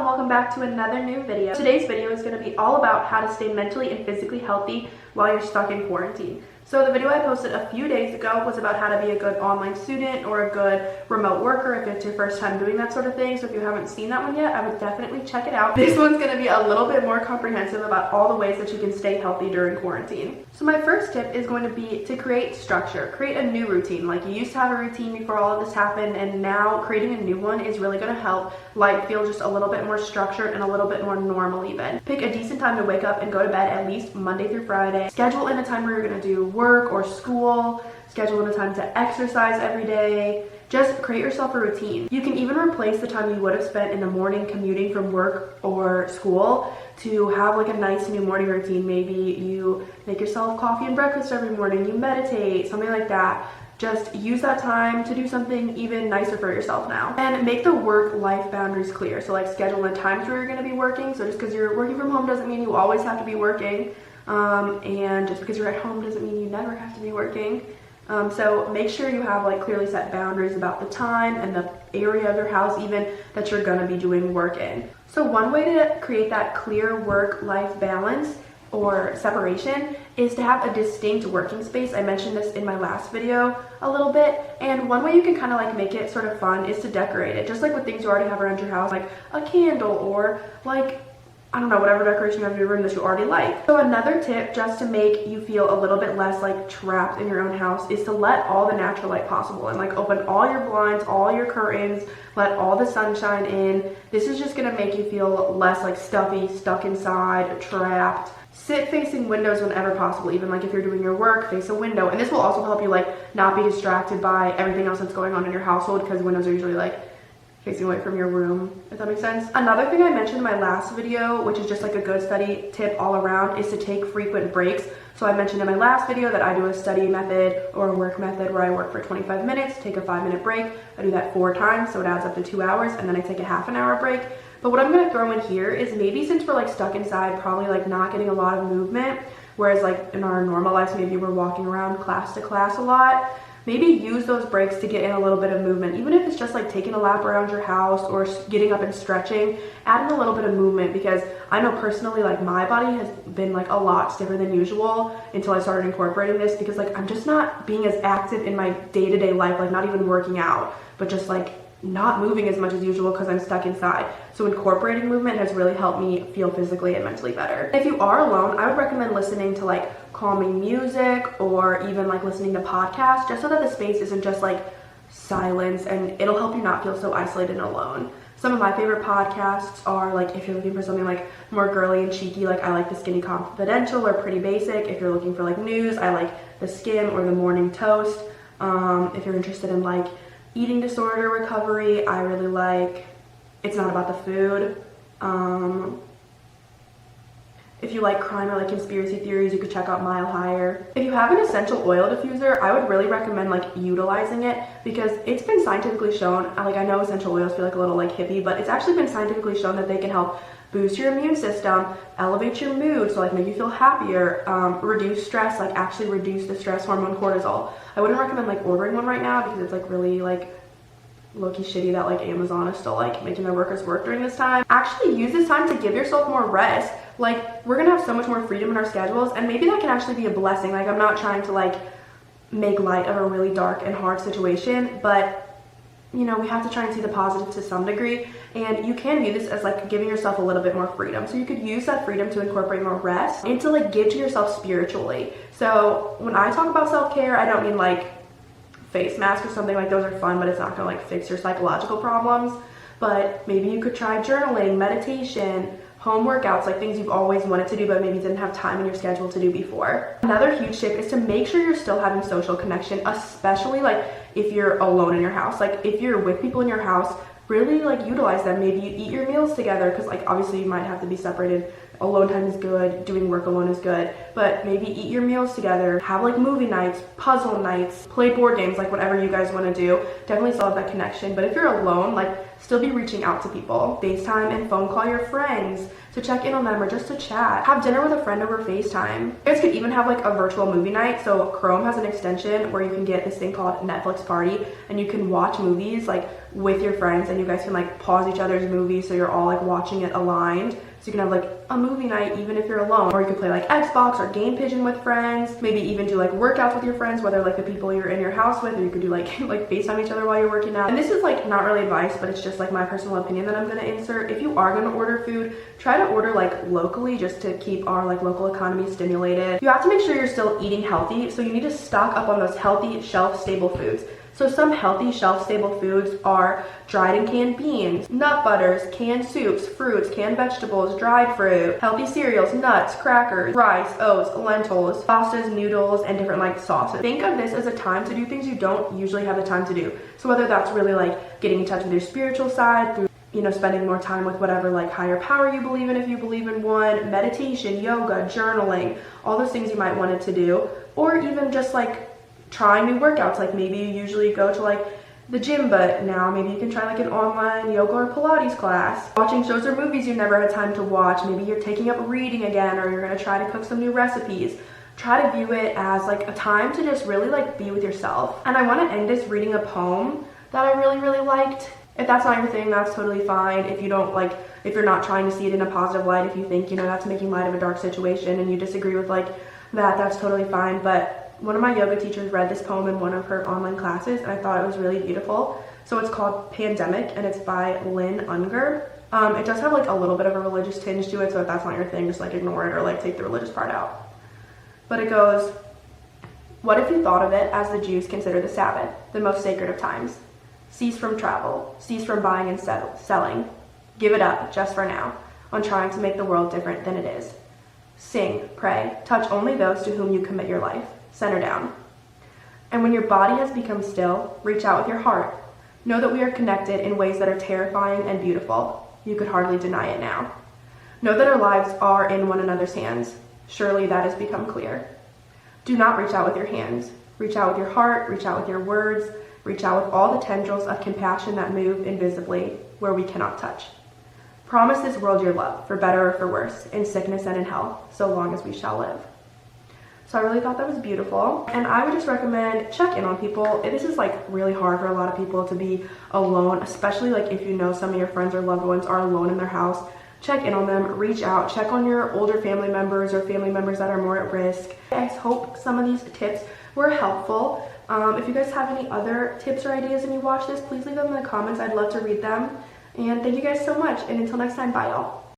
and welcome back to another new video. Today's video is going to be all about how to stay mentally and physically healthy while you're stuck in quarantine. So the video I posted a few days ago was about how to be a good online student or a good remote worker if it's your first time doing that sort of thing. So if you haven't seen that one yet, I would definitely check it out. This one's going to be a little bit more comprehensive about all the ways that you can stay healthy during quarantine. So my first tip is going to be to create structure. Create a new routine. Like, you used to have a routine before all of this happened, and now creating a new one is really going to help life feel just a little bit more structured and a little bit more normal even. Pick a decent time to wake up and go to bed at least Monday through Friday. Schedule in a time where you're going to do work or school. Schedule in a time to exercise every day. Just create yourself a routine. You can even replace the time you would have spent in the morning commuting from work or school to have like a nice new morning routine. Maybe you make yourself coffee and breakfast every morning, you meditate, something like that. Just use that time to do something even nicer for yourself now. And make the work-life boundaries clear. So like, schedule the times where you're going to be working. So just because you're working from home doesn't mean you always have to be working. And just because you're at home doesn't mean you never have to be working. So make sure you have like clearly set boundaries about the time and the area of your house even that you're going to be doing work in. So one way to create that clear work-life balance or separation is to have a distinct working space. I mentioned this in my last video a little bit, and one way you can kind of like make it sort of fun is to decorate it, just like with things you already have around your house, like a candle or like, I don't know, whatever decoration you have in your room that you already like. So another tip just to make you feel a little bit less like trapped in your own house is to let all the natural light possible and like open all your blinds, all your curtains, let all the sunshine in. This is just gonna make you feel less like stuffy, stuck inside, trapped. Sit facing windows whenever possible, even like if you're doing your work, face a window. And this will also help you like not be distracted by everything else that's going on in your household, because windows are usually like facing away from your room, if that makes sense. Another thing I mentioned in my last video, which is just like a good study tip all around, is to take frequent breaks. So I mentioned in my last video that I do a study method or a work method where I work for 25 minutes, take a 5-minute break. I do that 4 times, so it adds up to 2 hours, and then I take a half-an-hour break. But what I'm gonna throw in here is, maybe since we're like stuck inside, probably like not getting a lot of movement, whereas like in our normal lives, maybe we're walking around class to class a lot, maybe use those breaks to get in a little bit of movement. Even if it's just like taking a lap around your house or getting up and stretching, add in a little bit of movement, because I know personally like my body has been like a lot stiffer than usual until I started incorporating this, because like I'm just not being as active in my day-to-day life, like not even working out, but just like not moving as much as usual because I'm stuck inside. So incorporating movement has really helped me feel physically and mentally better. If you are alone, I would recommend listening to like calming music or even like listening to podcasts, just so that the space isn't just like silence, and it'll help you not feel so isolated and alone. Some of my favorite podcasts are like, if you're looking for something like more girly and cheeky, like I like The Skinny Confidential or Pretty Basic. If you're looking for like news, I like The Skim or The Morning Toast. If you're interested in like eating disorder recovery, I really like It's Not About the Food. If you like crime or like conspiracy theories, you could check out Mile Higher. If you have an essential oil diffuser, I would really recommend like utilizing it, because it's been scientifically shown, like I know essential oils feel like a little like hippie, but it's actually been scientifically shown that they can help boost your immune system, elevate your mood, so like make you feel happier, reduce stress, like actually reduce the stress hormone cortisol. I wouldn't recommend like ordering one right now, because it's like really like low-key shitty that like Amazon is still like making their workers work during this time. Actually use this time to give yourself more rest. Like, we're gonna have so much more freedom in our schedules, and maybe that can actually be a blessing. Like, I'm not trying to like make light of a really dark and hard situation, but you know, we have to try and see the positive to some degree, and you can view this as like giving yourself a little bit more freedom. So you could use that freedom to incorporate more rest and to like give to yourself spiritually. So when I talk about self-care, I don't mean like face masks or something. Like, those are fun, but it's not gonna like fix your psychological problems. But maybe you could try journaling, meditation, home workouts, like things you've always wanted to do but maybe didn't have time in your schedule to do before. Another huge tip is to make sure you're still having social connection, especially like if you're alone in your house. Like, if you're with people in your house, really like utilize them. Maybe you eat your meals together, because like obviously you might have to be separated alone time is good, doing work alone is good, but maybe eat your meals together, have like movie nights, puzzle nights, play board games, like whatever you guys want to do. Definitely still have that connection. But if you're alone, like still be reaching out to people. FaceTime and phone call your friends to check in on them or just to chat. Have dinner with a friend over FaceTime. You guys could even have like a virtual movie night. So Chrome has an extension where you can get this thing called Netflix Party, and you can watch movies like with your friends, and you guys can like pause each other's movies so you're all like watching it aligned. So you can have like a movie night even if you're alone, or you can play like Xbox or Game Pigeon with friends, maybe even do like workouts with your friends, whether like the people you're in your house with, or you could do like FaceTime each other while you're working out. And this is like not really advice, but it's just like my personal opinion that I'm gonna insert. If you are gonna order food, try to order like locally just to keep our like local economy stimulated. You have to make sure you're still eating healthy, so you need to stock up on those healthy shelf stable foods. So some healthy shelf-stable foods are dried and canned beans, nut butters, canned soups, fruits, canned vegetables, dried fruit, healthy cereals, nuts, crackers, rice, oats, lentils, pastas, noodles, and different like sauces. Think of this as a time to do things you don't usually have the time to do. So whether that's really like getting in touch with your spiritual side through, you know, spending more time with whatever like higher power you believe in, if you believe in one, meditation, yoga, journaling, all those things you might want it to do, or even just like trying new workouts. Like maybe you usually go to like the gym, but now maybe you can try like an online yoga or Pilates class. Watching shows or movies you never had time to watch. Maybe you're taking up reading again, or you're gonna try to cook some new recipes. Try to view it as like a time to just really like be with yourself. And I want to end this reading a poem that I really liked. If that's not your thing, that's totally fine. If you don't like, if you're not trying to see it in a positive light, if you think, you know, that's making light of a dark situation and you disagree with like that, that's totally fine. But one of my yoga teachers read this poem in one of her online classes, and I thought it was really beautiful. So it's called Pandemic, and it's by Lynn Unger. It does have like a little bit of a religious tinge to it, so if that's not your thing, just like ignore it or like take the religious part out. But it goes, what if you thought of it as the Jews consider the Sabbath, the most sacred of times? Cease from travel, cease from buying and selling. Give it up, just for now, on trying to make the world different than it is. Sing, pray, touch only those to whom you commit your life. Center down. And when your body has become still, reach out with your heart. Know that we are connected in ways that are terrifying and beautiful. You could hardly deny it now. Know that our lives are in one another's hands. Surely that has become clear. Do not reach out with your hands. Reach out with your heart, reach out with your words, reach out with all the tendrils of compassion that move invisibly where we cannot touch. Promise this world your love, for better or for worse, in sickness and in health, so long as we shall live. So I really thought that was beautiful, and I would just recommend check in on people. This is like really hard for a lot of people to be alone, especially like if you know some of your friends or loved ones are alone in their house. Check in on them, reach out, check on your older family members or family members that are more at risk. I hope some of these tips were helpful. If you guys have any other tips or ideas and you watch this, please leave them in the comments. I'd love to read them. And thank you guys so much, and until next time, bye y'all.